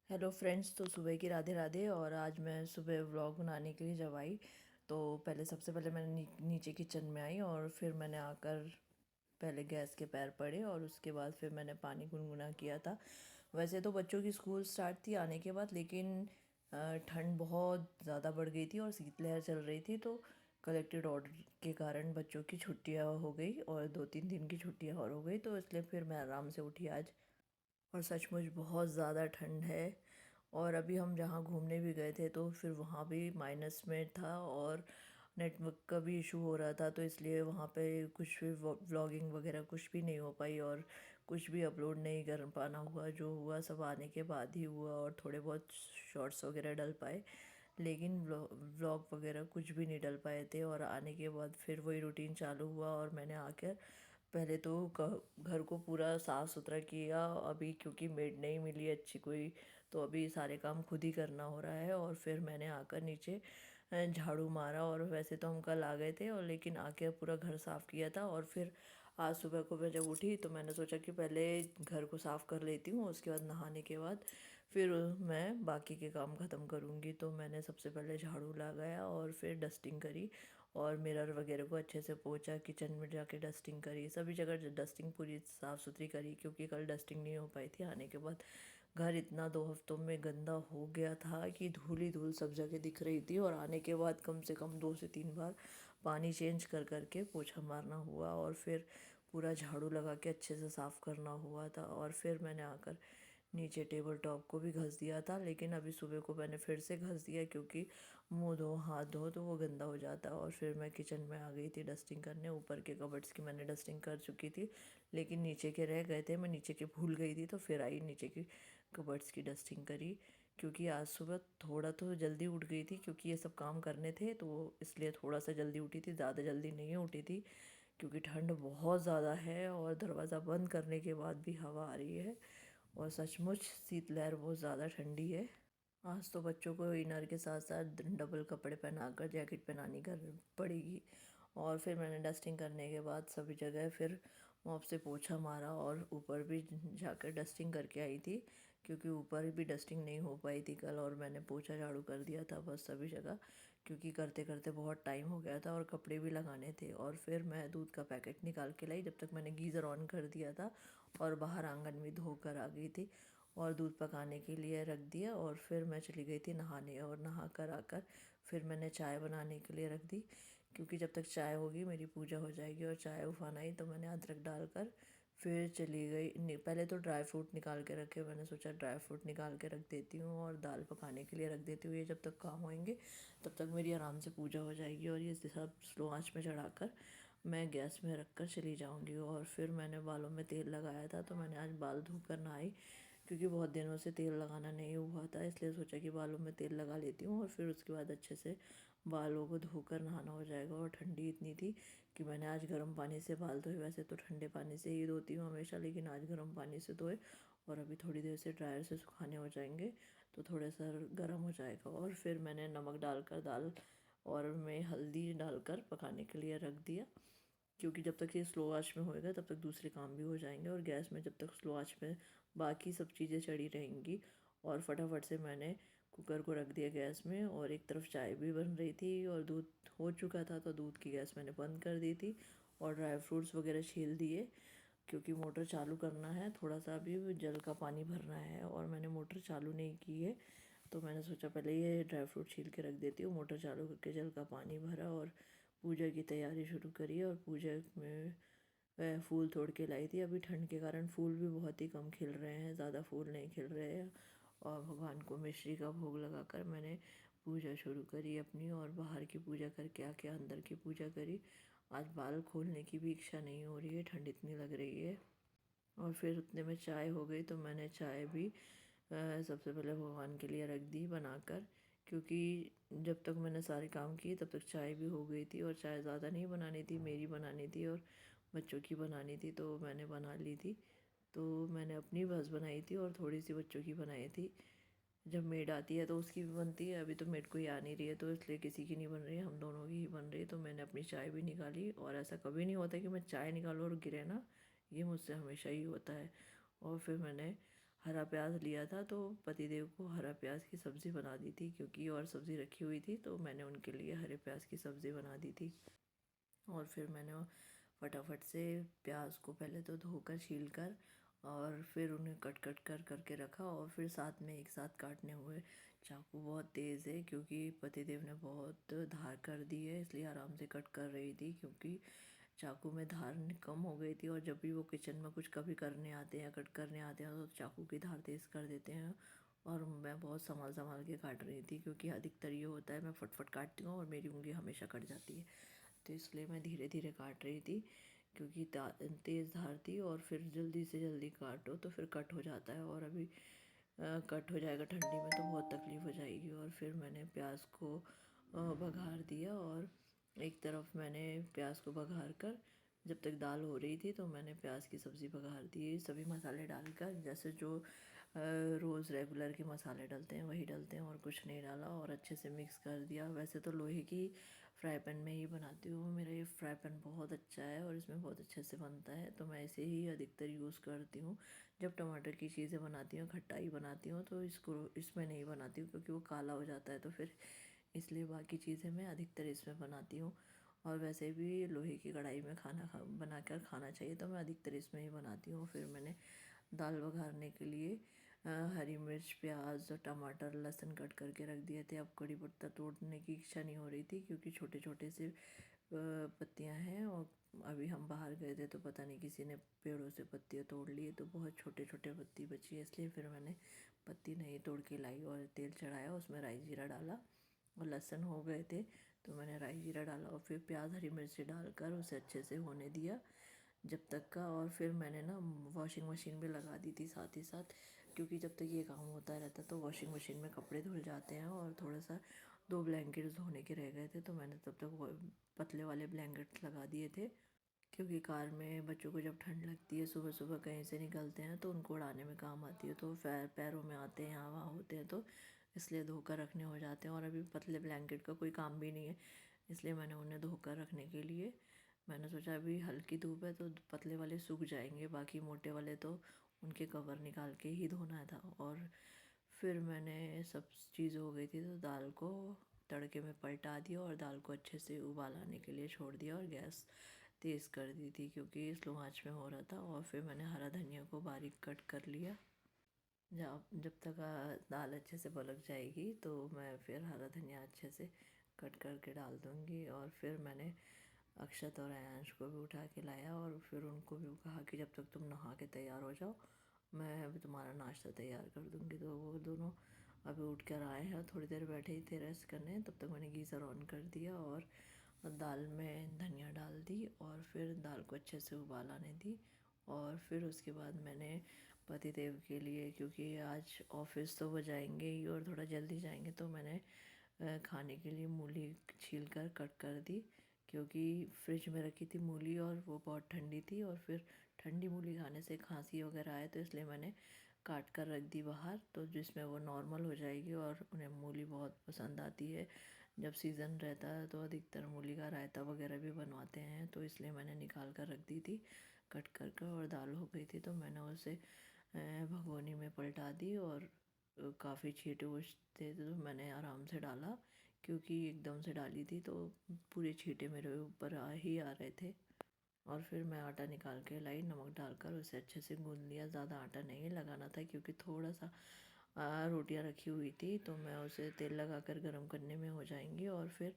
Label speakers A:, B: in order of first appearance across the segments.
A: Hello friends. तो सुबह की राधे राधे। और आज मैं सुबह व्लॉग बनाने के लिए जब आई तो पहले सबसे पहले मैंने नीचे किचन में आई और फिर मैंने आकर पहले गैस के पैर पड़े और उसके बाद फिर मैंने पानी गुनगुना किया था। वैसे तो बच्चों की स्कूल स्टार्ट थी आने के बाद, लेकिन ठंड बहुत ज़्यादा बढ़ गई थी और शीतलहर चल रही थी, तो कलेक्टेड ऑर्डर के कारण बच्चों की छुट्टियां हो गई और 2-3 दिन की छुट्टियां और हो गई, तो इसलिए फिर मैं आराम से उठी आज। और सचमुच बहुत ज़्यादा ठंड है। और अभी हम जहाँ घूमने भी गए थे तो फिर वहाँ भी माइनस में था और नेटवर्क का भी इशू हो रहा था, तो इसलिए वहाँ पे कुछ भी व्लॉगिंग वगैरह कुछ भी नहीं हो पाई और कुछ भी अपलोड नहीं कर पाना हुआ। जो हुआ सब आने के बाद ही हुआ और थोड़े बहुत शॉर्ट्स वगैरह डल पाए, लेकिन व्लॉग वगैरह कुछ भी नहीं डल पाए थे। और आने के बाद फिर वही रूटीन चालू हुआ और मैंने आकर पहले तो घर को पूरा साफ़ सुथरा किया। अभी क्योंकि मेड नहीं मिली अच्छी कोई, तो अभी सारे काम खुद ही करना हो रहा है। और फिर मैंने आकर नीचे झाड़ू मारा। और वैसे तो हम कल आ गए थे और लेकिन आके पूरा घर साफ़ किया था। और फिर आज सुबह को मैं जब उठी तो मैंने सोचा कि पहले घर को साफ़ कर लेती हूँ, उसके बाद नहाने के बाद फिर मैं बाकी के काम ख़त्म करूँगी। तो मैंने सबसे पहले झाड़ू लगाया और फिर डस्टिंग करी और मिरर वगैरह को अच्छे से पोंछा, किचन में जाके डस्टिंग करी, सभी जगह डस्टिंग पूरी साफ़ सुथरी करी, क्योंकि कल डस्टिंग नहीं हो पाई थी आने के बाद। घर इतना 2 हफ्तों में गंदा हो गया था कि धूल ही धूल सब जगह दिख रही थी। और आने के बाद कम से कम 2 से 3 बार पानी चेंज कर करके पोछा मारना हुआ और फिर पूरा झाड़ू लगा के अच्छे से साफ़ करना हुआ था। और फिर मैंने आकर नीचे टेबल टॉप को भी घस दिया था, लेकिन अभी सुबह को मैंने फिर से घस दिया, क्योंकि मुंह धो हाथ धो तो वो गंदा हो जाता। और फिर मैं किचन में आ गई थी डस्टिंग करने। ऊपर के कबर्ड्स की मैंने डस्टिंग कर चुकी थी, लेकिन नीचे के रह गए थे, मैं नीचे के भूल गई थी, तो फिर आई नीचे की कबर्ड्स की डस्टिंग करी। क्योंकि आज सुबह थोड़ा तो जल्दी उठ गई थी, क्योंकि ये सब काम करने थे, तो इसलिए थोड़ा सा जल्दी उठी थी, ज़्यादा जल्दी नहीं उठी थी, क्योंकि ठंड बहुत ज़्यादा है और दरवाज़ा बंद करने के बाद भी हवा आ रही है और सचमुच शीतलहर बहुत ज़्यादा ठंडी है। आज तो बच्चों को इनर के साथ साथ डबल कपड़े पहनाकर जैकेट पहनानी कर पड़ेगी। और फिर मैंने डस्टिंग करने के बाद सभी जगह फिर मॉप से पोछा मारा और ऊपर भी जाकर डस्टिंग करके आई थी, क्योंकि ऊपर भी डस्टिंग नहीं हो पाई थी कल। और मैंने पोछा झाड़ू कर दिया था बस सभी जगह, क्योंकि करते करते बहुत टाइम हो गया था और कपड़े भी लगाने थे। और फिर मैं दूध का पैकेट निकाल के लाई, जब तक मैंने गीज़र ऑन कर दिया था और बाहर आंगन में धोकर आ गई थी और दूध पकाने के लिए रख दिया। और फिर मैं चली गई थी नहाने और नहा कर आकर फिर मैंने चाय बनाने के लिए रख दी, क्योंकि जब तक चाय होगी मेरी पूजा हो जाएगी। और चाय उफाना ही तो मैंने अदरक डालकर फिर चली गई। पहले तो ड्राई फ्रूट निकाल के रखे, मैंने सोचा ड्राई फ्रूट निकाल के रख देती हूँ और दाल पकाने के लिए रख देती हूँ। ये जब तक काम होंगे तब तक मेरी आराम से पूजा हो जाएगी। और ये सब स्लो आंच में चढ़ाकर मैं गैस में रख कर चली जाऊँगी। और फिर मैंने बालों में तेल लगाया था, तो मैंने आज बाल धोकर नहाई, क्योंकि बहुत दिनों से तेल लगाना नहीं हुआ था, इसलिए सोचा कि बालों में तेल लगा लेती हूँ और फिर उसके बाद अच्छे से बालों को धोकर नहाना हो जाएगा। और ठंडी इतनी थी कि मैंने आज गर्म पानी से बाल धोए। वैसे तो ठंडे पानी से ही धोती हूँ हमेशा, लेकिन आज गर्म पानी से धोए और अभी थोड़ी देर से ड्रायर से सुखाने हो जाएंगे तो थोड़ा सा गर्म हो जाएगा। और फिर मैंने नमक डालकर दाल और मैं हल्दी डालकर पकाने के लिए रख दिया, क्योंकि जब तक ये स्लो आँच में होएगा तब तक दूसरे काम भी हो जाएंगे। और गैस में जब तक स्लो आँच में बाकी सब चीज़ें चढ़ी रहेंगी। और फटाफट से मैंने कुकर को रख दिया गैस में और एक तरफ चाय भी बन रही थी और दूध हो चुका था, तो दूध की गैस मैंने बंद कर दी थी और ड्राई फ्रूट्स वगैरह छील दिए, क्योंकि मोटर चालू करना है, थोड़ा सा अभी जल का पानी भरना है और मैंने मोटर चालू नहीं की है। तो मैंने सोचा पहले ये ड्राई फ्रूट छील के रख देती हूँ। मोटर चालू करके जल का पानी भरा और पूजा की तैयारी शुरू करी। और पूजा में वह फूल तोड़ के लाई थी। अभी ठंड के कारण फूल भी बहुत ही कम खिल रहे हैं, ज़्यादा फूल नहीं खिल रहे हैं। और भगवान को मिश्री का भोग लगाकर मैंने पूजा शुरू करी अपनी, और बाहर की पूजा करके आके अंदर की पूजा करी। आज बाल खोलने की भी इच्छा नहीं हो रही है, ठंड इतनी लग रही है। और फिर उतने में चाय हो गई, तो मैंने चाय भी सबसे पहले भगवान के लिए रख दी बनाकर, क्योंकि जब तक मैंने सारे काम किए तब तक चाय भी हो गई थी। और चाय ज़्यादा नहीं बनानी थी, मेरी बनानी थी और बच्चों की बनानी थी, तो मैंने बना ली थी। तो मैंने अपनी बस बनाई थी और थोड़ी सी बच्चों की बनाई थी। जब मेड आती है तो उसकी भी बनती है, अभी तो मेड कोई आ नहीं रही है, तो इसलिए किसी की नहीं बन रही है, हम दोनों की ही बन रही है। तो मैंने अपनी चाय भी निकाली और ऐसा कभी नहीं होता कि मैं चाय निकालूँ और गिरे ना, ये मुझसे हमेशा ही होता है। और फिर मैंने हरा प्याज लिया था, तो पतिदेव को हरा प्याज की सब्ज़ी बना दी थी, क्योंकि और सब्ज़ी रखी हुई थी तो मैंने उनके लिए हरे प्याज की सब्ज़ी बना दी थी। और फिर मैंने फटाफट से प्याज को पहले तो धोकर छील कर और फिर उन्हें कट कट कर करके रखा, और फिर साथ में एक साथ काटने हुए। चाकू बहुत तेज़ है क्योंकि पतिदेव ने बहुत धार कर दी है, इसलिए आराम से कट कर रही थी, क्योंकि चाकू में धार कम हो गई थी। और जब भी वो किचन में कुछ कभी करने आते हैं, कट करने आते हैं, तो चाकू की धार तेज़ कर देते हैं। और मैं बहुत संभाल संभाल के काट रही थी, क्योंकि अधिकतर ये होता है मैं फटफट काटती हूँ और मेरी उंगली हमेशा कट जाती है। तो इसलिए मैं धीरे धीरे काट रही थी, क्योंकि तेज़ धार थी, और फिर जल्दी से जल्दी काटो तो फिर कट हो जाता है, और अभी कट हो जाएगा ठंडी में तो बहुत तकलीफ़ हो जाएगी। और फिर मैंने प्याज को बघार दिया, और एक तरफ मैंने प्याज को बघार कर जब तक दाल हो रही थी तो मैंने प्याज की सब्ज़ी बघार दी, सभी मसाले डालकर, जैसे जो रोज़ रेगुलर के मसाले डलते हैं वही डलते हैं, और कुछ नहीं डाला, और अच्छे से मिक्स कर दिया। वैसे तो लोहे की फ्राई पैन में ही बनाती हूँ, मेरा ये फ्राई पैन बहुत अच्छा है और इसमें बहुत अच्छे से बनता है, तो मैं इसे ही अधिकतर यूज़ करती हूँ। जब टमाटर की चीज़ें बनाती हूँ, खट्टाई बनाती हूँ, तो इसको इसमें नहीं बनाती हूँ, क्योंकि वो काला हो जाता है, तो फिर इसलिए बाकी चीज़ें मैं अधिकतर इसमें बनाती हूँ। और वैसे भी लोहे की कढ़ाई में खाना बनाकर खाना चाहिए, तो मैं अधिकतर इसमें ही बनाती हूँ। फिर मैंने दाल बघारने के लिए हरी मिर्च, प्याज और टमाटर, लहसुन कट करके रख दिए थे। अब कड़ी पत्ता तोड़ने की इच्छा नहीं हो रही थी, क्योंकि छोटे छोटे से पत्तियां हैं, और अभी हम बाहर गए थे तो पता नहीं किसी ने पेड़ों से पत्तियां तोड़ ली, तो बहुत छोटे छोटे पत्ती बची है, इसलिए फिर मैंने पत्ती नहीं तोड़ के लाई और तेल चढ़ाया, उसमें राई जीरा डाला, और लहसुन हो गए थे तो मैंने राई जीरा डाला, और फिर प्याज हरी मिर्ची डालकर उसे अच्छे से होने दिया जब तक का। और फिर मैंने ना वॉशिंग मशीन भी लगा दी थी साथ ही साथ, क्योंकि जब तक ये काम होता रहता तो वॉशिंग मशीन में कपड़े धुल जाते हैं, और थोड़ा सा 2 ब्लैंकेट्स धोने के रह गए थे, तो मैंने तब तक वो पतले वाले ब्लैंकेट्स लगा दिए थे, क्योंकि कार में बच्चों को जब ठंड लगती है, सुबह सुबह कहीं से निकलते हैं, तो उनको उड़ाने में काम आती है, तो पैरों में आते हैं, यहाँ वहाँ होते हैं, तो इसलिए धोकर रखने हो जाते हैं। और अभी पतले ब्लैंकेट का कोई काम भी नहीं है, इसलिए मैंने उन्हें धोकर रखने के लिए मैंने सोचा अभी हल्की धूप है तो पतले वाले सूख जाएंगे, बाकी मोटे वाले तो उनके कवर निकाल के ही धोना था। और फिर मैंने सब चीज़ हो गई थी तो दाल को तड़के में पलटा दिया, और दाल को अच्छे से उबाल आने के लिए छोड़ दिया, और गैस तेज़ कर दी थी, क्योंकि स्लो आंच में हो रहा था। और फिर मैंने हरा धनिया को बारीक कट कर लिया। जब जब तक दाल अच्छे से पलक जाएगी तो मैं फिर हरा धनिया अच्छे से कट करके डाल दूँगी। और फिर मैंने अक्षत और अयांश को भी उठा के लाया, और फिर उनको भी कहा कि जब तक तुम नहा के तैयार हो जाओ मैं अभी तुम्हारा नाश्ता तैयार कर दूँगी। तो वो दोनों अभी उठ कर आए हैं, थोड़ी देर बैठे ही थे रेस्ट करने, तब तक मैंने गीज़र ऑन कर दिया और दाल में धनिया डाल दी, और फिर दाल को अच्छे से उबाल आने दी। और फिर उसके बाद मैंने पतिदेव के लिए, क्योंकि आज ऑफिस तो वो जाएंगे ही और थोड़ा जल्दी जाएंगे, तो मैंने खाने के लिए मूली छील कर कट कर दी, क्योंकि फ्रिज में रखी थी मूली और वो बहुत ठंडी थी, और फिर ठंडी मूली खाने से खांसी वगैरह आए, तो इसलिए मैंने काट कर रख दी बाहर, तो जिसमें वो नॉर्मल हो जाएगी। और उन्हें मूली बहुत पसंद आती है, जब सीज़न रहता है तो अधिकतर मूली का रायता वगैरह भी बनवाते हैं, तो इसलिए मैंने निकाल कर रख दी थी कट कर कर। और दाल हो गई थी तो मैंने उसे भगोनी में पलटा दी, और काफ़ी छींटे उठते थे तो मैंने आराम से डाला, क्योंकि एकदम से डाली थी तो पूरे छींटे मेरे ऊपर आ रहे थे। और फिर मैं आटा निकाल के लाई, नमक डालकर उसे अच्छे से गूँध लिया। ज़्यादा आटा नहीं लगाना था, क्योंकि थोड़ा सा रोटियां रखी हुई थी तो मैं उसे तेल लगाकर गरम करने में हो जाएंगी। और फिर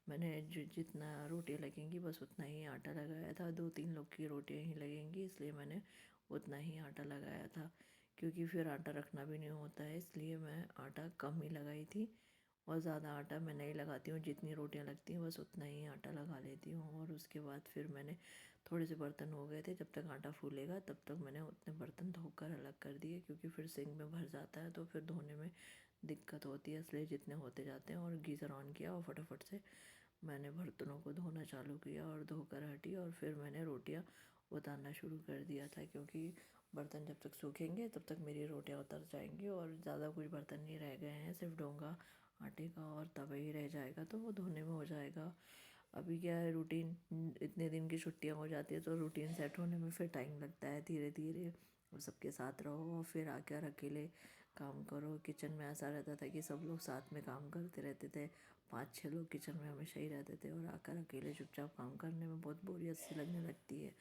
A: मैंने जितना रोटियां लगेंगी बस उतना ही आटा लगाया था, 2-3 लोग की रोटियां ही लगेंगी, इसलिए मैंने उतना ही आटा लगाया था, क्योंकि फिर आटा रखना भी नहीं होता है, इसलिए मैं आटा कम ही लगाई थी। और ज़्यादा आटा मैं नहीं लगाती हूँ, जितनी रोटियां लगती हैं बस उतना ही आटा लगा लेती हूँ। और उसके बाद फिर मैंने थोड़े से बर्तन हो गए थे, जब तक आटा फूलेगा तब तक मैंने उतने बर्तन धोकर अलग कर दिए, क्योंकि फिर सिंक में भर जाता है तो फिर धोने में दिक्कत होती है, इसलिए जितने होते जाते हैं। और गीज़र ऑन किया और फटाफट से मैंने बर्तनों को धोना चालू किया और धोकर हटी, और फिर मैंने रोटियां उतारना शुरू कर दिया था, क्योंकि बर्तन जब तक सूखेंगे तब तक मेरी रोटियां उतर जाएंगी, और ज़्यादा कुछ बर्तन नहीं रह गए हैं, सिर्फ डोंगा आटे का और तवा ही रह जाएगा, तो वो धोने में हो जाएगा। अभी क्या है, रूटीन इतने दिन की छुट्टियां हो जाती है तो रूटीन सेट होने में फिर टाइम लगता है, धीरे धीरे और सबके साथ रहो और फिर आकर अकेले काम करो। किचन में ऐसा रहता था कि सब लोग साथ में काम करते रहते थे, 5-6 लोग किचन में हमेशा ही रहते थे, और आकर अकेले चुपचाप काम करने में बहुत बोरियत सी लगने लगती है।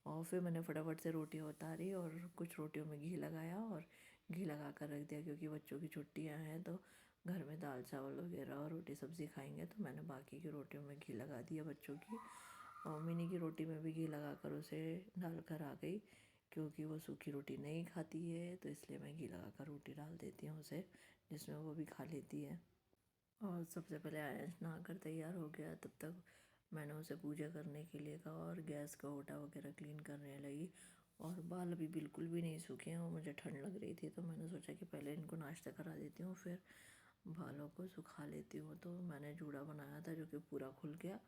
A: और फिर मैंने फटाफट से रोटियां उतारी और कुछ रोटियों में घी लगाया और घी लगा कर रख दिया, क्योंकि बच्चों की छुट्टियां हैं तो घर में दाल चावल वगैरह और रोटी सब्ज़ी खाएंगे। तो मैंने बाकी की रोटियों में घी लगा दिया बच्चों की, और मिनी की रोटी में भी घी लगा कर उसे डाल कर आ गई, क्योंकि वो सूखी रोटी नहीं खाती है, तो इसलिए मैं घी लगा कर रोटी डाल देती हूँ उसे, जिसमें वो भी खा लेती है। और सबसे पहले आयंश नहाकर तैयार हो गया, तब तक मैंने उसे पूजा करने के लिए कहा और गैस का ओटा वगैरह क्लीन करने लगी। और बाल अभी बिल्कुल भी नहीं सूखे हैं और मुझे ठंड लग रही थी, तो मैंने सोचा कि पहले इनको नाश्ता करा देती हूँ, फिर बालों को सुखा लेती हूँ। तो मैंने जूड़ा बनाया था जो कि पूरा खुल गया,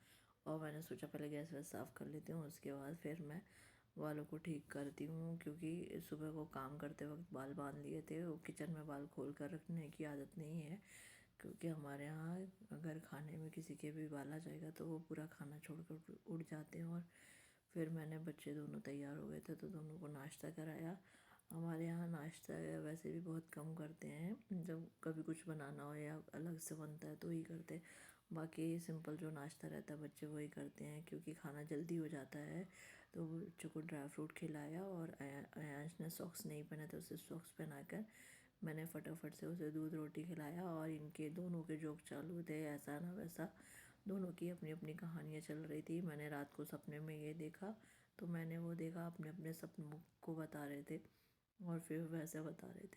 A: और मैंने सोचा पहले गैस वैस साफ़ कर लेती हूँ, उसके बाद फिर मैं बालों को ठीक करती हूँ। क्योंकि सुबह को काम करते वक्त बाल बांध लिए थे, वो किचन में बाल खोल कर रखने की आदत नहीं है, क्योंकि हमारे यहाँ अगर खाने में किसी के भी बाल आ जाएगा तो वो पूरा खाना छोड़कर उड़ जाते हैं। और फिर मैंने बच्चे दोनों तैयार हो गए थे तो दोनों को नाश्ता कराया। हमारे यहाँ नाश्ता वैसे भी बहुत कम करते हैं, जब कभी कुछ बनाना हो या अलग से बनता है तो ही करते हैं। बाकी सिंपल जो नाश्ता रहता है बच्चे वही करते हैं, क्योंकि खाना जल्दी हो जाता है। तो बच्चों को ड्राई फ्रूट खिलाया, और अयांश ने सॉक्स नहीं पहने थे, उसे सॉक्स पहनाकर मैंने फटाफट से उसे दूध रोटी खिलाया। और इनके दोनों के जोक चालू थे, ऐसा ना वैसा, दोनों की अपनी अपनी कहानियाँ चल रही थी। मैंने रात को सपने में ये देखा, तो मैंने वो देखा, अपने अपने सपनों को बता रहे थे और फिर वैसे बता रहे थे।